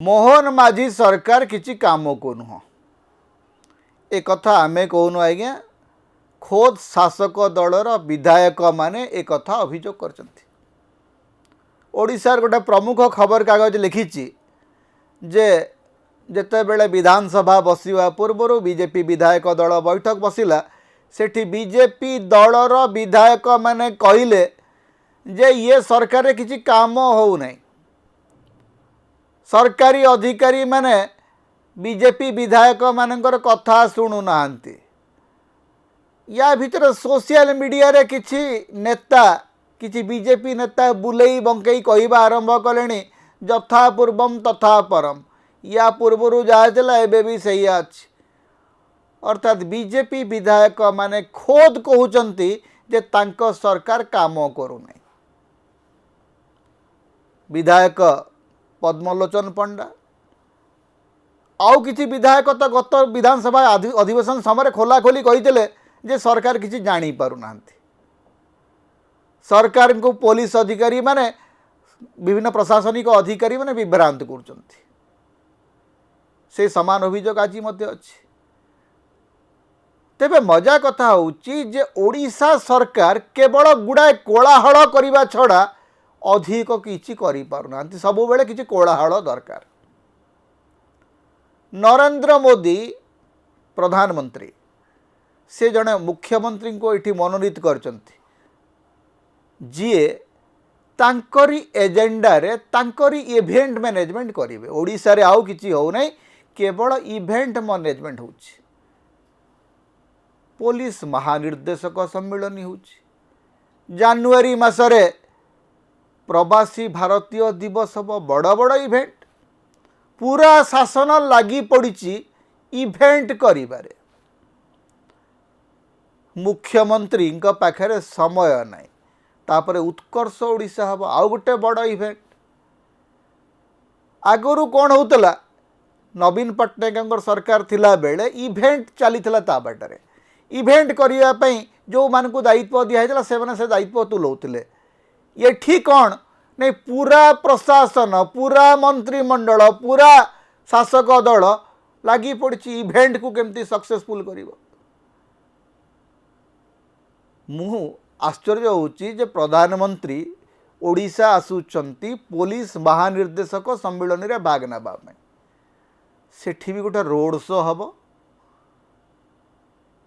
मोहन माझी सरकार किसी काम को नुह ए कथा आमे कहूनु आज्ञा खोद शासक दलर विधायक माने ए कथा अभियोग करछंती। ओडिशार गोटे प्रमुख खबर कागज लिखिछि जे जेते बेले विधानसभा बसिवा पूर्व बीजेपी विधायक दल बैठक बसिला सेठी बीजेपी दलर विधायक माने कहिले जे ये सरकार किसी काम हो नहीं। सरकारी अधिकारी माने बीजेपी विधायक मानकर कथा शुणु नांती। या भीतर सोशल मीडिया रे किछि नेता किछि बीजेपी नेता बुलेई बंकई कहवा आरंभ कले यथा पूर्वम तथा परम या पूर्वर जहाँ चला एबे भी सही अच्छी। अर्थात बीजेपी विधायक माने खोद कहउचंती जे तांको सरकार काम करू नहीं। विधायक पद्मलोचन पंडा आउ किसी विधायक तो गत विधानसभा अधिवेशन समय खोलाखोली कही जे सरकार किसी जानी पारु नांती। सरकार को पुलिस अधिकारी माने विभिन्न प्रशासनिक अधिकारी माने विभ्रांत करछंती। से समान अभियोग आज मध्य अछि। तेबे मजा कथा होउची जे ओडिशा सरकार केवल गुड़ाए कोलाहल करिबा छड़ा अधिक किछि करि पारु नांती। सब बेले किछि कोलाहल दरकार। नरेंद्र मोदी प्रधानमंत्री से जड़े मुख्यमंत्री को ये मनोनीत करचंती जीए तांकरी एजेंडा रे तांकरी इवेंट मैनेजमेंट करिवे। ओडिशा रे आउ किछि हो नै केवल इवेंट मैनेजमेंट होछि। पुलिस महानिर्देशक सम्मेलन होछि। जनवरी मासरे प्रवासी भारतीय दिवस बड़ बड़ इवेंट पूरा शासन लगी पड़ी इवेंट करिबारे। मुख्यमंत्री पाखरे समय नहीं। तापरे उत्कर्ष ओडिशा हम आउ गोटे बड़ इवेंट। आगरू कौन होतला नवीन पट्टनायक सरकार थिला बेले इवेंट चली ता बाटरे इवेंट करिया पई जो मान को दायित्व दिया से दायित्व तुलौतिले। ये ठीक कौन नहीं पूरा प्रशासन पूरा मंत्रिमंडल पूरा शासक दल लगी पड़ी इवेंट को केमती सक्सेसफुल करिवो। मु आश्चर्य होची जे प्रधानमंत्री ओडिशा आसुचंती पुलिस महानिर्देशक सम्मेलन रे भाग नबा में। सेठी भी गोटे रोड शो हबो।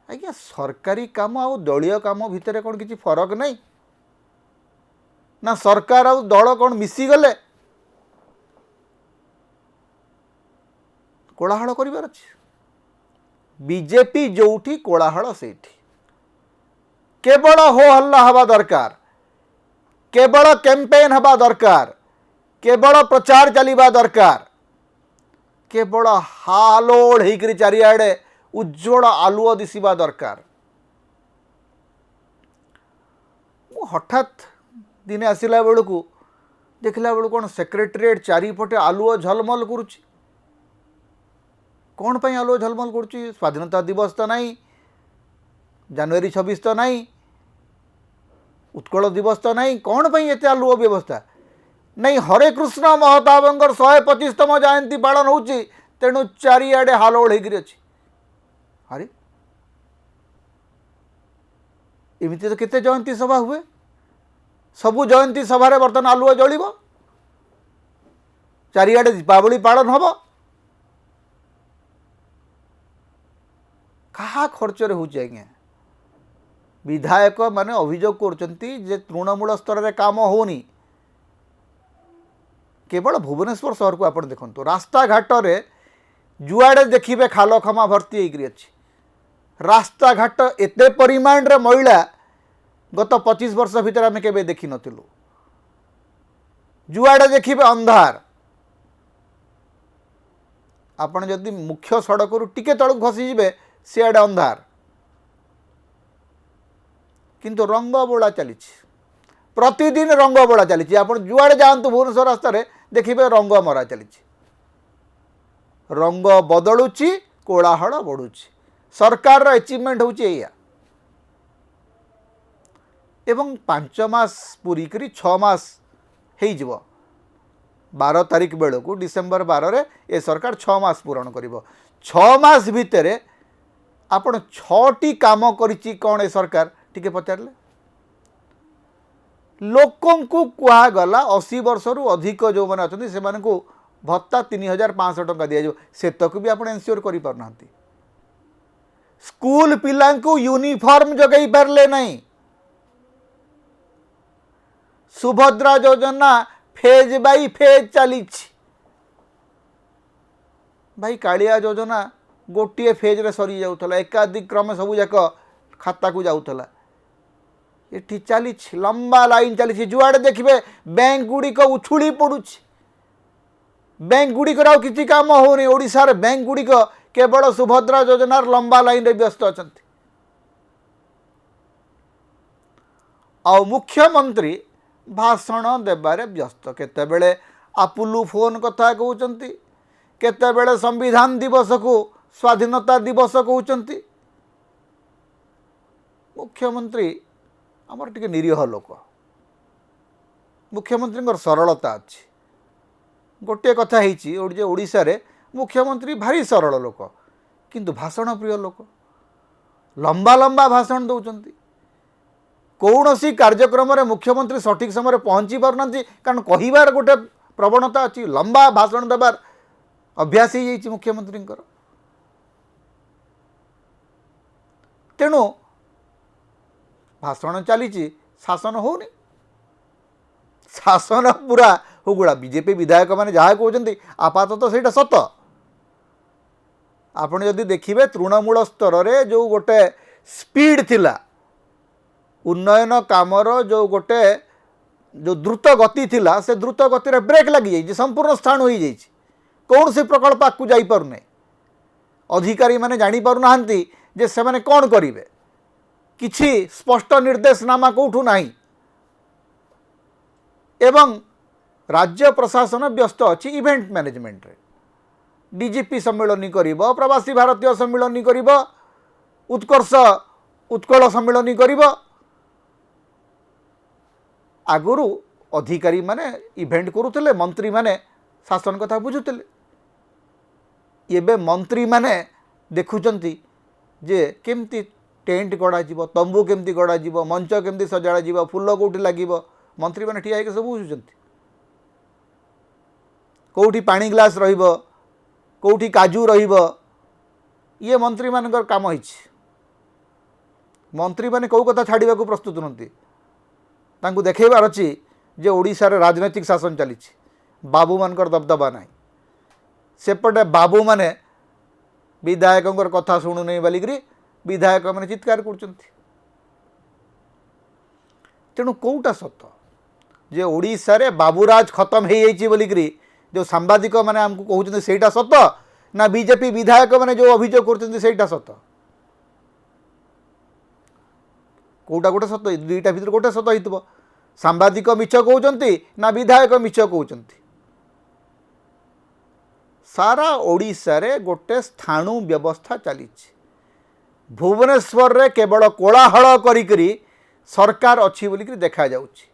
आज्ञा सरकारी काम आ दलीय काम भितर कौन किसी फरक नहीं ना। सरकार आ दल कौन मिसी गले कोलाहल करिवार अछि। बीजेपी जोठी कोलाहल सेठी केवल हो हल्ला हवा दरकार। केवल कैंपेन हवा दरकार। केवल प्रचार चलिबा दरकार। केवल हालोड़ होकर चारिआडे उज्जवल आलुओ दिशिबा दरकार। हठात दिने आसिला बेलू देखला बेलू कौन सेक्रेटेरिएट चारिपटे आलुओ झलमल करुच्ची। कौन पाई आलुओ झलमल करुच्ची? स्वाधीनता दिवस तो नहीं, जनवरी 26 तो नहीं, उत्कल दिवस तो नहीं। कौन पाई एते आलुओ व्यवस्था नहीं? हरे कृष्ण महताबंकर 125तम जयंती पालन होची तेणु चारिआडे हालोड़ होकर अच्छी। अरे एमती तो केते जयंती सभा हुए। सबु जयंती सभारे बर्तन आलुओ जलिब। चारिआडे दीपावली पालन हम कहा खर्च रे होची। आज्ञा विधायक माने अभियोग करचंती जे तृणमूल स्तर रे काम होनी। केवल भुवनेश्वर शहर को आपण देखंतु रास्ता घाट रे जुआड़े देखिबे खाल खमा भर्ती होकर अच्छी। रास्ता घाट एते परिमाण रे महिला गत 25 वर्ष भितर आम के देखी नथिलु। जुआड़े देखिबे अंधार। आपण जदि मुख्य सड़क रु टिके तळक खसी जिबे सियाडे अंधार। किंतु रंग बोला चली प्रतिदिन रंग बोला चली। आप जुआड़े जातु भुवनेश्वर रास्ता देखिए रंग मरा चली। रंग बदलुची कोलाहल बढ़ुची। सरकार अचिवमेंट होची एया। एवं 5 मास पूरी करी 6 मास हो 12 तारीख बेलू डिसेम्बर 12 रे ए सरकार 6 मास पूरण करिवो 6 मास भितर आपण 6टी काम करिछि कौन ए सरकार टिके पचारले लोकं को कुआ गला 80 वर्ष रु अधिक जो माने अछंती से माने को भत्ता 3500 टंका दिया जो से तक भी आपण एन्श्योर करि पारनांती स्कूल पिलां को यूनिफॉर्म जगै पारले नहीं सुभद्रा योजना फेज बाई फेज चली भाई कालिया योजना गोटे फेज रे सरी जाउथला एकाधिक क्रम सब जाक खाता को जाउथला ये चली लंबा लाइन चली जुआड़े देखिए बैंक गुड़िक उछुड़ी पड़ुछि बैंक गुड़िकर आउ किछि काम होनी ओडिशार बैंक गुड़िक केवल सुभद्रा योजनार लंबा लाइन रे व्यस्त अछंती आ मुख्यमंत्री भाषण देबारे व्यस्त केतेबेले आपुलू फोन कथा कहउचंती केतेबेले संविधान दिवस को स्वाधीनता दिवस कहउचंती मुख्यमंत्री आमर टिके निरीह लोक मुख्यमंत्री सरलता अच्छी गोटे कथा होइछि ओडिशा रे मुख्यमंत्री भारी सरल लोक किंतु भाषण प्रिय लोक लंबा लंबा भाषण दौरान कौन सी कार्यक्रम रे मुख्यमंत्री सठिक समय पहुँची पारना कारण कहिबार गोटे प्रवणता अच्छी लंबा भाषण देवार अभ्यास हो जाइए मुख्यमंत्री तेणु भाषण चली शासन होनी शासन पूरा हुगुड़ा बीजेपी विधायक मैंने जहाँ कहते आपातत से सत आपण जदि देखिए तृणमूल स्तर रे जो गोटे स्पीड थिला उन्नयन कामर जो गोटे जो द्रुत गति थिला से द्रुत गति रे ब्रेक लगी जाइए संपूर्ण स्थान हो जाइए कौन से प्रकल्प आकु जाई पारुने अधिकारी माने जानी पारु नाहंती जे से माने कौन करिवे किछि स्पष्ट निर्देशनामा कोठू नाही एवं राज्य प्रशासन व्यस्त अच्छी इवेंट मैनेजमेंट रे डीजीपी सम्मेलन करिवो प्रवासी भारतीय सम्मेलन करिवो उत्कर्ष उत्कल सम्मेलन करिवो आगुरु अधिकारी माने इवेंट करुतले मंत्री माने शासन कथा बुझुतले एबे मंत्री माने देखुचंती जे केमती टेंट गड़ा जीव तंबू केमती गड़ा जीव मंच केमती सजाड़ा जीव फूल कोठी लागिवो मंत्री माने ठिया के सब बुझुचंती कोठी पानी ग्लास रहिबो कोठी काजू रहिबो ये मंत्री मानकर काम होइछि मंत्री माने कौ कथा छाड़िबा को प्रस्तुत नथि तांकु देखैबार अछि जे ओडिशा रे राजनीतिक शासन चली बाबू मानकर दबदबा नाही सेपटे बाबू माने विधायकंकर कथा शुणु नहीं बोलिकी विधायक मैंने चित्कार करछंती तेणु कौटा सत जे ओडिशा रे बाबूराज खत्म हो जाइए बोलिकी जो सांबादिक मैंने आमको कहते सेटा सत ना बीजेपी विधायक मैंने जो अभियोग करता सत कौटा गोटे सत दुईटा भर गोटे सत हो सांबादिक मिछ कहते ना विधायक मिछ कहते सारा ओडिशा रे गोटे स्थाणु व्यवस्था चली भुवनेश्वर रे केवल कोलाहल करी सरकार अच्छी बोलिकी देखा जाउछि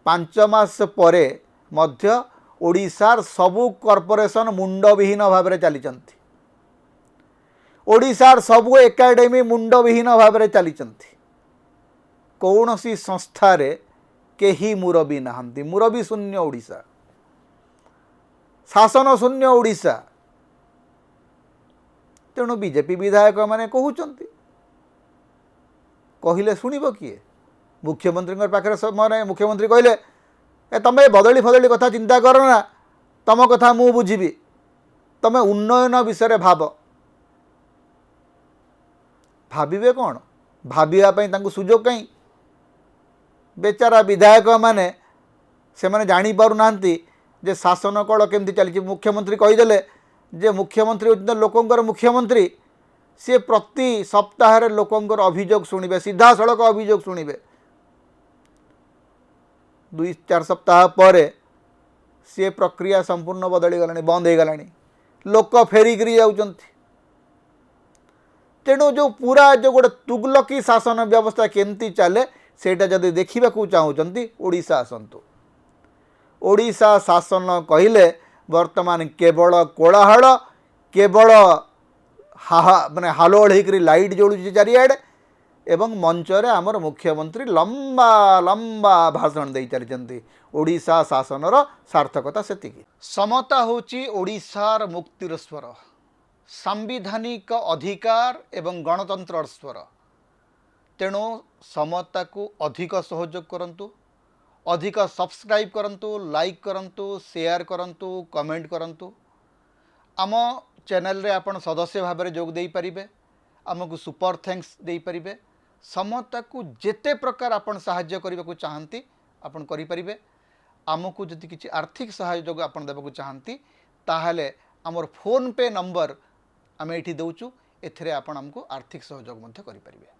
5 मास परे मध्य ओडिशार सबु कॉर्पोरेशन मुंडविहीन भाव में चली ओडिशार सबु एकाडेमी मुंडविहीन भाव में चली कौन सी संस्था रे केही मुरबी नाहंती मुरबी शून्य ओडिशा शासन शून्य ओडिशा तेणु बीजेपी विधायक माने कहउचंती कहले शुणिब किए मुख्यमंत्री पाखे माने मुख्यमंत्री कहले ए तमे बदली फदली कथा चिंता कर ना तम कथा मु बुझीबी तमे उन्नयन विषय भाव भाविबे कौन भाविबा सुजोग कहीं बेचारा विधायक माने से माने जानी पारु नांती जे शासन कल केमती चली मुख्यमंत्री कहीदेले जे मुख्यमंत्री होते लोकंकर मुख्यमंत्री सी प्रति सप्ताह लोकंकर अभियोग शुणिबे सीधा सड़क अभियोग शुणिबे 2-4 सप्ताह पर सी प्रक्रिया संपूर्ण बदली गलानी बंद हो गलानी लोक फेरिकी जाउचंती तेणु जो पूरा जो गोटे तुगलकी शासन व्यवस्था केमती चले सेटा जदि देखा चाहूँगी ओडिशा आसतु ओडिशा शासन कहले वर्तमान केवल कोलाहल केवल माने हालोड़ होकर लाइट जोड़ुची चारिआडे एवं मंचरे आमर मुख्यमंत्री लंबा लंबा भाषण दे चली ओडिशा शासनर सार्थकता से समता होची ओडिशार मुक्तिर स्वर सांविधानिक अधिकार एवं गणतंत्र स्वर तेणु समता को अधिक सहयोग करंतु अधिक सब्सक्राइब करंतु लाइक करंतु शेयर करंतु कमेंट करंतु आम चैनल रे आपण सदस्य भाव में जोग दे पारिबे आमको सुपर थैंक्स दे पारिबे समता को जेते प्रकार आपण सहाय्य करने को चाहती आपण करि परिबे आमको जदि किसी आर्थिक सहयोग आपण देबा चाहती ताहले आमर फोन पे नंबर आम ये दौचु एथिरे आपण आमको आर्थिक सहयोग करि परिबे।